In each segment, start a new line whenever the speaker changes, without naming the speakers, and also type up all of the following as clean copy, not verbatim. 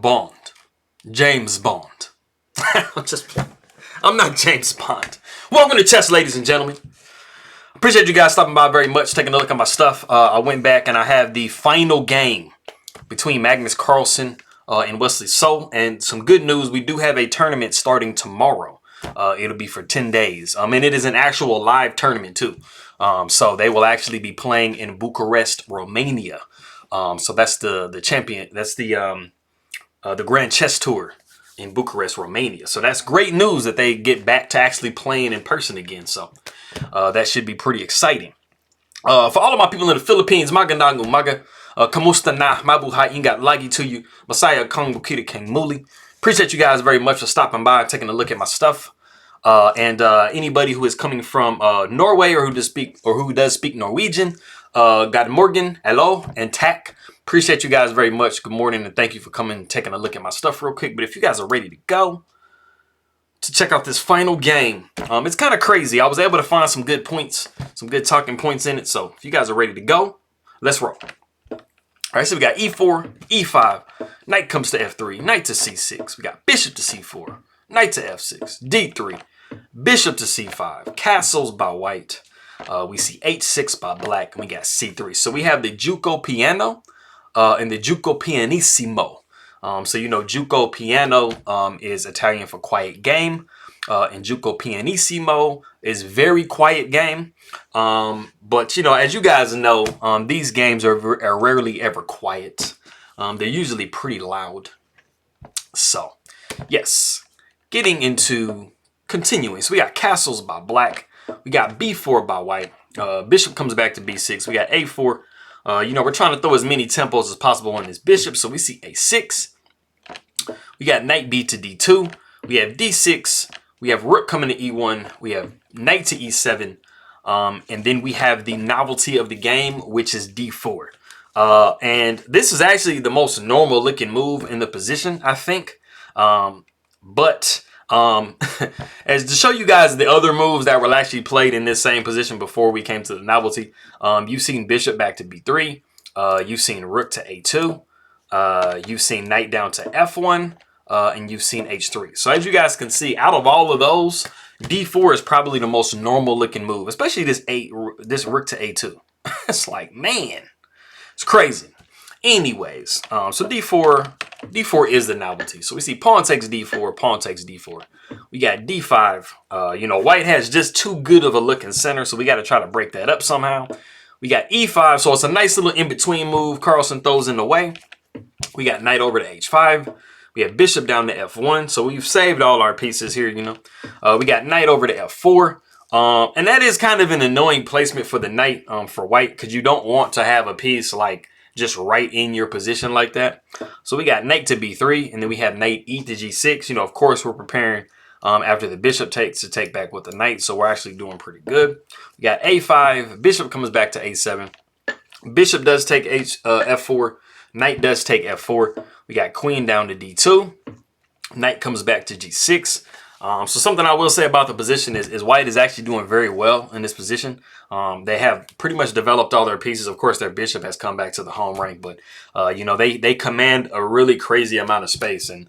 Bond. James Bond. I'm not James Bond. Welcome to chess, ladies and gentlemen. Appreciate you guys stopping by very much, taking a look at my stuff. I went back and I have the final game between Magnus Carlsen and Wesley. And some good news, we do have a tournament starting tomorrow. It'll be for 10 days. And it is an actual live tournament too. So they will actually be playing in Bucharest, Romania. So that's the champion. That's the Grand Chess Tour in Bucharest, Romania. So that's great news that they get back to actually playing in person again. So that should be pretty exciting. For all of my people in the Philippines, Magandang umaga. Kamusta na? Mabuhay ingat lagi to you. Masaya kang bukida kang muli. Appreciate you guys very much for stopping by and taking a look at my stuff. And anybody who is coming from Norway or who does speak Norwegian, God Morgan, hello, and Tak. Appreciate you guys very much. Good morning, and thank you for coming and taking a look at my stuff real quick. But if you guys are ready to go to check out this final game, it's kind of crazy. I was able to find some good points, some good talking points in it. So if you guys are ready to go, let's roll. All right, so we got e4, e5, knight comes to f3, knight to c6. We got bishop to c4, knight to f6, d3, bishop to c5, castles by white. We see h6 by black, and we got c3. So we have the Giuco piano and the Giuco pianissimo. So you know Giuco piano is Italian for quiet game, and Giuco pianissimo is very quiet game. But you know, as you guys know, these games are rarely ever quiet. They're usually pretty loud. So yes, getting into continuing. So we got castles by black. We got b4 by white. Bishop comes back to b6. We got a4. You know, we're trying to throw as many tempos as possible on this bishop. So we see a6. We got knight b to d2. We have d6. We have rook coming to e1. We have knight to e7. And then we have the novelty of the game, which is d4. And this is actually the most normal looking move in the position, I think. As to show you guys the other moves that were actually played in this same position before we came to the novelty, you've seen bishop back to b3, you've seen rook to a2, you've seen knight down to f1, and you've seen h3. So as you guys can see, out of all of those, d4 is probably the most normal looking move, especially this rook to a2. It's like, man, it's crazy. Anyways, so d4 is the novelty. So we see pawn takes d4, pawn takes d4. We got d5. You know, white has just too good of a looking center, so we got to try to break that up somehow. We got e5, so it's a nice little in-between move. Carlsen throws in the way. We got knight over to h5. We have bishop down to f1, so we've saved all our pieces here, you know. We got knight over to f4. And that is kind of an annoying placement for the knight for white, because you don't want to have a piece like just right in your position like that. So we got knight to b3, and then we have knight e to g6. You know, of course, we're preparing after the bishop takes to take back with the knight, so we're actually doing pretty good. We got a5, bishop comes back to a7. Bishop does take f4, knight does take f4. We got queen down to d2. Knight comes back to g6. So something I will say about the position is white is actually doing very well in this position. They have pretty much developed all their pieces. Of course, their bishop has come back to the home rank, but you know, they command a really crazy amount of space, and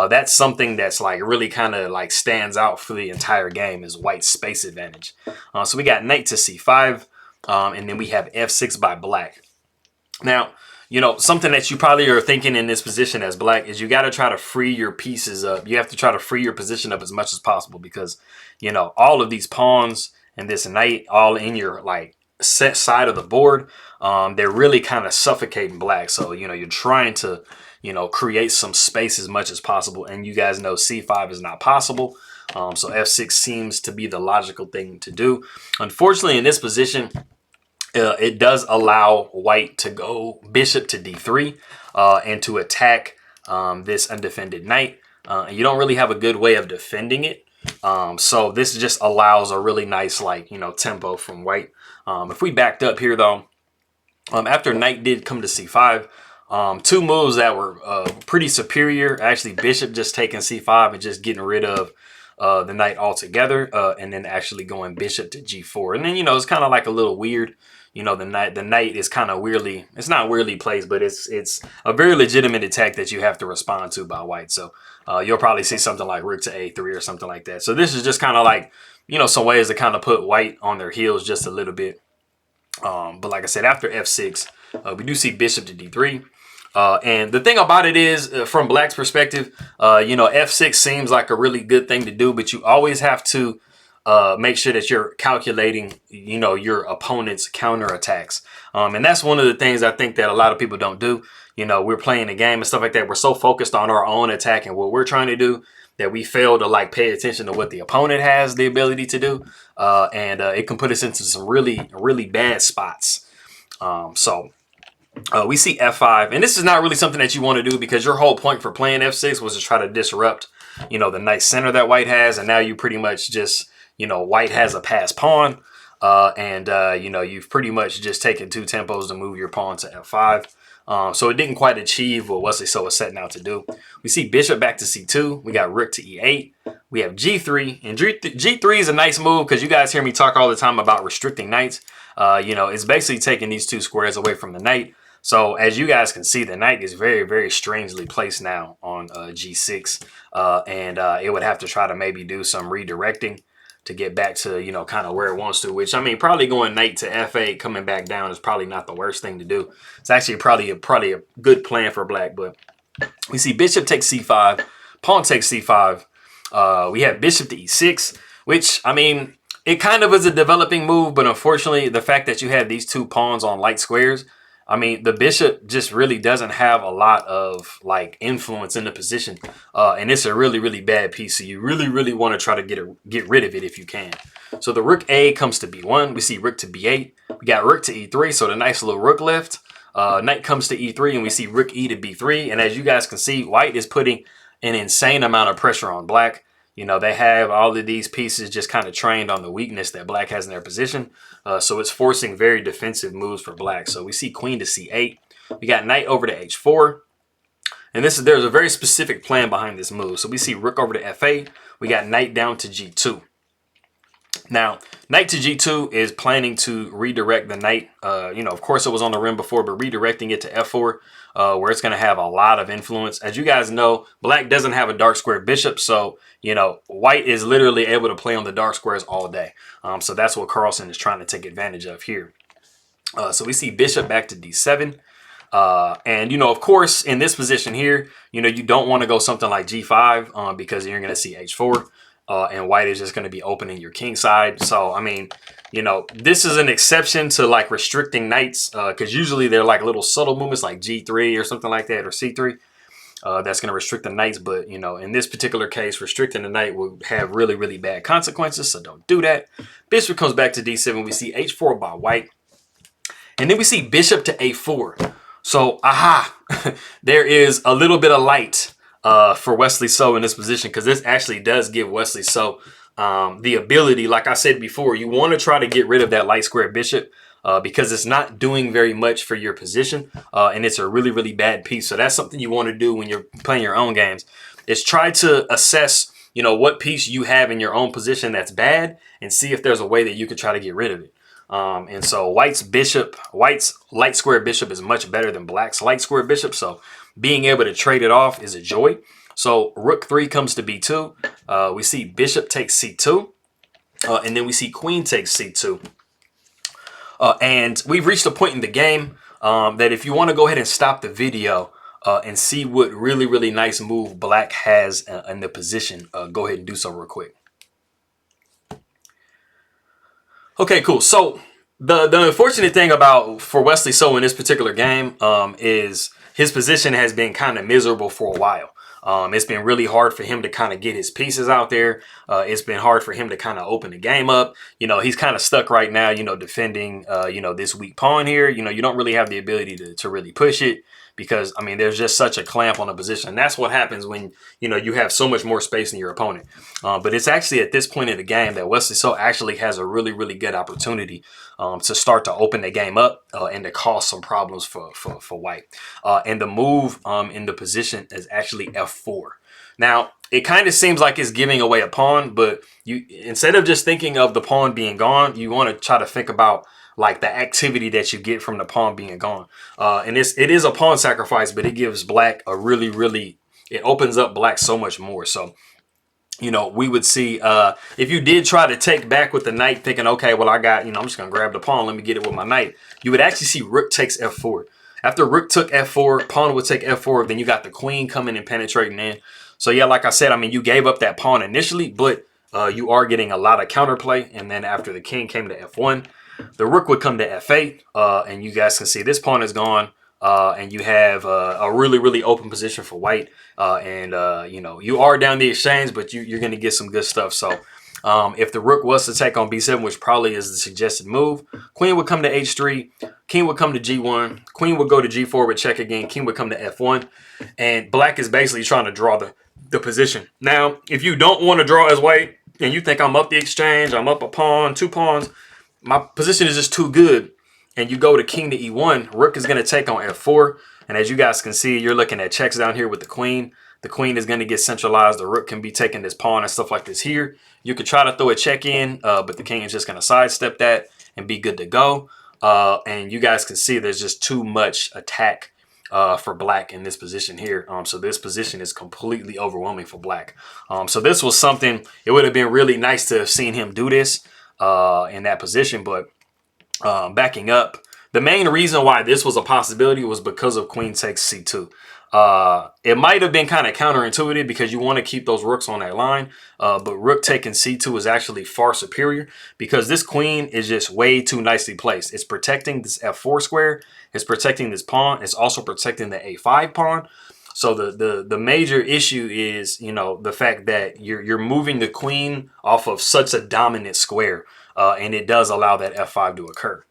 that's something that's like really kind of like stands out for the entire game is white's space advantage. So we got knight to c5, and then we have f6 by black. Now, you know, something that you probably are thinking in this position as black is you got to try to free your pieces up. You have to try to free your position up as much as possible because, you know, all of these pawns and this knight all in your like set side of the board, they're really kind of suffocating black. So, you know, you're trying to, you know, create some space as much as possible. And you guys know c5 is not possible. So f6 seems to be the logical thing to do. Unfortunately, in this position, it does allow white to go bishop to d3 and to attack this undefended knight. And you don't really have a good way of defending it. So this just allows a really nice, like, you know, tempo from white. If we backed up here, though, after knight did come to c5, two moves that were pretty superior. Actually, bishop just taking c5 and just getting rid of the knight altogether, and then actually going bishop to g4. And then, you know, it's kind of like a little weird. you know, the knight is kind of weirdly, it's not weirdly placed, but it's a very legitimate attack that you have to respond to by white. So you'll probably see something like rook to a3 or something like that. So this is just kind of like, you know, some ways to kind of put white on their heels just a little bit. But like I said, after f6, we do see bishop to d3. And the thing about it is, from black's perspective, you know, f6 seems like a really good thing to do, but you always have to make sure that you're calculating, you know, your opponent's counterattacks. And that's one of the things I think that a lot of people don't do. You know, we're playing a game and stuff like that. We're so focused on our own attack and what we're trying to do that we fail to like pay attention to what the opponent has the ability to do. And it can put us into some really bad spots. We see f5, and this is not really something that you want to do because your whole point for playing f6 was to try to disrupt, you know, the nice center that white has. And now you pretty much just, you know, white has a passed pawn. You know, you've pretty much just taken 2 tempos to move your pawn to f5. So it didn't quite achieve what Wesley So was setting out to do. We see bishop back to c2. We got rook to e8. We have g3. And g3 is a nice move because you guys hear me talk all the time about restricting knights. You know, it's basically taking these 2 squares away from the knight. So as you guys can see, the knight is very strangely placed now on g6. It would have to try to maybe do some redirecting to get back to, you know, kind of where it wants to, which, I mean, probably going knight to f8, coming back down is probably not the worst thing to do. It's actually probably a good plan for black, but we see bishop takes c5, pawn takes c5. We have bishop to e6, which, I mean, it kind of is a developing move, but unfortunately, the fact that you have these 2 pawns on light squares, I mean, the bishop just really doesn't have a lot of like influence in the position, and it's a really bad piece. So you really want to try to get rid of it if you can. So the rook A comes to b1. We see rook to b8. We got rook to e3. So the nice little rook left. Knight comes to e3, and we see rook e to b3. And as you guys can see, white is putting an insane amount of pressure on black. You know, they have all of these pieces just kind of trained on the weakness that black has in their position. So it's forcing very defensive moves for black. So we see queen to c8. We got knight over to h4. And there's a very specific plan behind this move. So we see rook over to f8. We got knight down to g2. Now, knight to g2 is planning to redirect the knight. You know, of course, it was on the rim before, but redirecting it to f4, where it's going to have a lot of influence. As you guys know, black doesn't have a dark square bishop, so, you know, white is literally able to play on the dark squares all day. So that's what Carlsen is trying to take advantage of here. So we see bishop back to d7. And, you know, of course, in this position here, you know, you don't want to go something like g5 because you're going to see h4. And white is just going to be opening your king side. So, I mean, you know, this is an exception to like restricting knights because usually they're like little subtle movements like g3 or something like that, or c3. That's going to restrict the knights. But, you know, in this particular case, restricting the knight will have really bad consequences. So don't do that. Bishop comes back to d7. We see h4 by white. And then we see bishop to a4. So, there is a little bit of light for Wesley So in this position, because this actually does give Wesley So the ability, like I said before, you want to try to get rid of that light square bishop because it's not doing very much for your position, and it's a really bad piece. So that's something you want to do when you're playing your own games, is try to assess, you know, what piece you have in your own position that's bad and see if there's a way that you could try to get rid of it. And so white's light square bishop is much better than black's light square bishop. So being able to trade it off is a joy. So rook 3 comes to b2. We see bishop takes c2. And then we see queen takes c2. And we've reached a point in the game that if you want to go ahead and stop the video and see what really nice move black has in the position, go ahead and do so real quick. Okay, cool. So the unfortunate thing for Wesley So in this particular game is his position has been kind of miserable for a while. It's been really hard for him to kind of get his pieces out there. It's been hard for him to kind of open the game up. You know, he's kind of stuck right now, you know, defending, you know, this weak pawn here. You know, you don't really have the ability to really push it because, I mean, there's just such a clamp on the position. And that's what happens when, you know, you have so much more space than your opponent. But it's actually at this point in the game that Wesley So actually has a really good opportunity to start to open the game up and to cause some problems for white. And the move in the position is actually f4. Now, it kind of seems like it's giving away a pawn, but you, instead of just thinking of the pawn being gone, you want to try to think about like the activity that you get from the pawn being gone. And it is a pawn sacrifice, but it gives black a really, it opens up black so much more. So, you know, we would see if you did try to take back with the knight thinking, okay, well, I got, you know, I'm just going to grab the pawn. Let me get it with my knight. You would actually see rook takes f4. After rook took f4, pawn would take f4. Then you got the queen coming and penetrating in. So, yeah, like I said, I mean, you gave up that pawn initially, but you are getting a lot of counterplay. And then after the king came to f1, the rook would come to f8. And you guys can see this pawn is gone. And you have a really open position for white. You know, you are down the exchange, but you're going to get some good stuff. So if the rook was to take on b7, which probably is the suggested move, queen would come to h3, king would come to g1, queen would go to g4 with check again, king would come to f1, and black is basically trying to draw the position. Now, if you don't want to draw as white, and you think I'm up the exchange, I'm up a pawn, 2 pawns, my position is just too good, and you go to king to e1, rook is going to take on f4. And as you guys can see, you're looking at checks down here with the queen. The queen is going to get centralized. The rook can be taking this pawn and stuff like this here. You could try to throw a check in, but the king is just going to sidestep that and be good to go. And you guys can see there's just too much attack for black in this position here. So this position is completely overwhelming for black. So this was something, it would have been really nice to have seen him do this in that position. But backing up, the main reason why this was a possibility was because of queen takes c2. It might have been kind of counterintuitive because you want to keep those rooks on that line. But rook taking c2 is actually far superior because this queen is just way too nicely placed. It's protecting this f4 square. It's protecting this pawn. It's also protecting the a5 pawn. So the major issue is, you know, the fact that you're moving the queen off of such a dominant square. And it does allow that f5 to occur.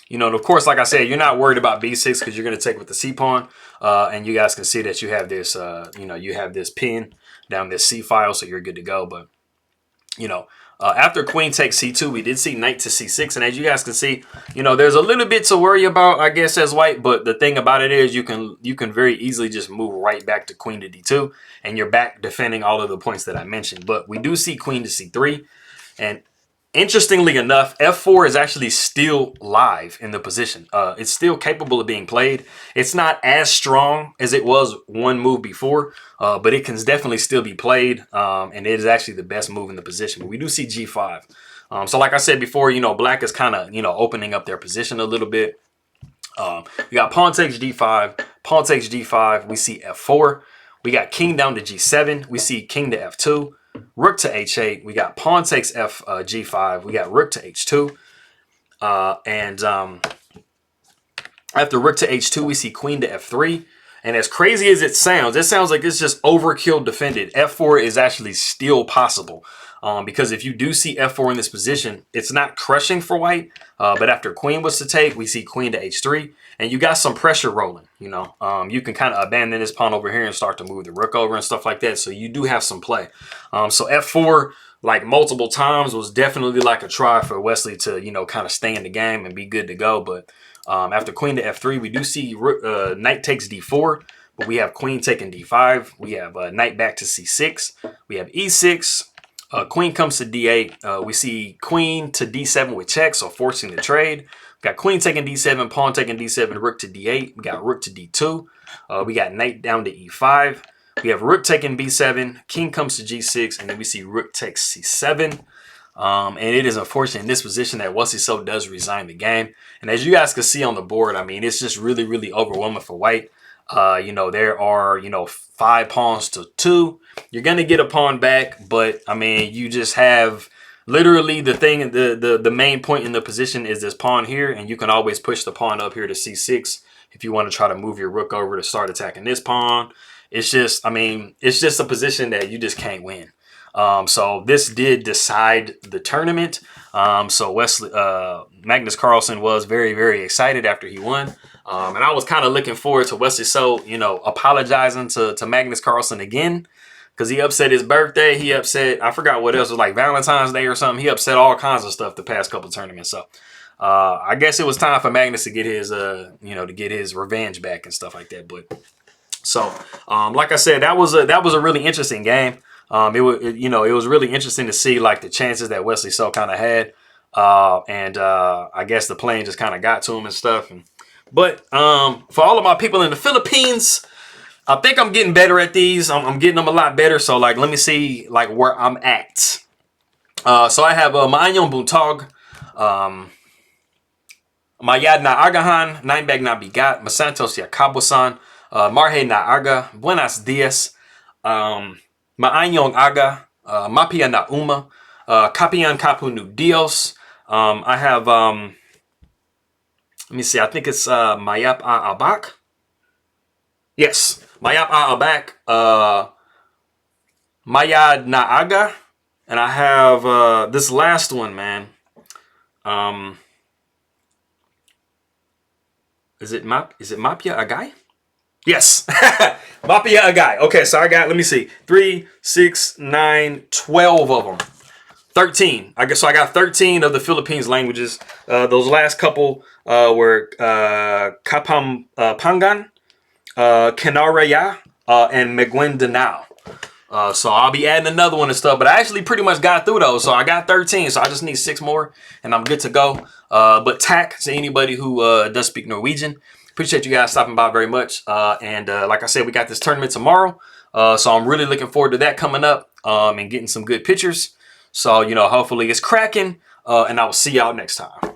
You know, and of course, like I said, you're not worried about b6 because you're going to take with the c pawn. And you guys can see that you have this, you know, you have this pin down this c file, so you're good to go. But, you know, after queen takes c2, we did see knight to c6. And as you guys can see, you know, there's a little bit to worry about, I guess, as white. But the thing about it is you can very easily just move right back to queen to d2. And you're back defending all of the points that I mentioned. But we do see queen to c3. And interestingly enough, f4 is actually still live in the position. It's still capable of being played. It's not as strong as it was one move before, but it can definitely still be played. And it is actually the best move in the position. But we do see g5. So like I said before, you know, black is kind of, you know, opening up their position a little bit. We got pawn takes d5, pawn takes g5. We see f4. We got king down to g7. We see king to f2. Rook to h8. We got pawn takes g5. We got rook to h2. After rook to h2, we see queen to f3. And as crazy as it sounds like it's just overkill defended. f4 is actually still possible. Because if you do see f4 in this position, it's not crushing for white. But after queen was to take, we see queen to h3. And you got some pressure rolling, you know. You can kind of abandon this pawn over here and start to move the rook over and stuff like that. So you do have some play. So f4, like multiple times, was definitely like a try for Wesley to, you know, kind of stay in the game and be good to go. But after queen to f3, we do see knight takes d4. But we have queen taking d5. We have knight back to c6. We have e6. Queen comes to d8. We see queen to d7 with check, so forcing the trade. We got queen taking d7, pawn taking d7, rook to d8. We got rook to d2. We got knight down to e5. We have rook taking b7, king comes to g6, and then we see rook takes c7. And it is unfortunate in this position that Wesley So does resign the game. And as you guys can see on the board, I mean, it's just really overwhelming for white. You know, there are, you know, 5 pawns to 2. You're going to get a pawn back, but I mean, you just have literally the thing, the main point in the position is this pawn here, and you can always push the pawn up here to c6 if you want to try to move your rook over to start attacking this pawn. It's just, I mean, it's just a position that you just can't win. So this did decide the tournament. So Wesley, Magnus Carlsen was very excited after he won. And I was kind of looking forward to Wesley So, you know, apologizing to Magnus Carlsen again, because he upset his birthday. He upset, I forgot what else, it was like Valentine's Day or something. He upset all kinds of stuff the past couple tournaments. So I guess it was time for Magnus to get his, you know, to get his revenge back and stuff like that. But so, like I said, that was a really interesting game. It was really interesting to see like the chances that Wesley So kind of had. I guess the plane just kind of got to him and stuff. But for all of my people in the Philippines, I think I'm getting better at these. I'm getting them a lot better. So like, let me see like where I'm at. So I have Maanyong Buntog, Mayad na Agahan, Ninebag na Bigat, Masantos ya Kabusan, Marhe na Aga, Buenos Dias, Maanyong Aga, Mapia na Uma, Kapian Kapu nu Dios. I have, let me see, I think it's Mayap a Abak. Yes, Mayap a Abak, Mayad na Aga. And I have this last one, man. Is it Mapia a guy? Yes. Mapia a guy. Okay, so I got, let me see, 3, 6, 9, 12 of them. 13. I guess so I got 13 of the Philippines languages. Those last couple were Kapampangan, Canaraya, and Maguindanao. So I'll be adding another one and stuff, but I actually pretty much got through those. So I got 13, so I just need 6 more and I'm good to go. But tack to anybody who does speak Norwegian. Appreciate you guys stopping by very much. Like I said, we got this tournament tomorrow. So I'm really looking forward to that coming up and getting some good pictures. So, you know, hopefully it's cracking and I will see y'all next time.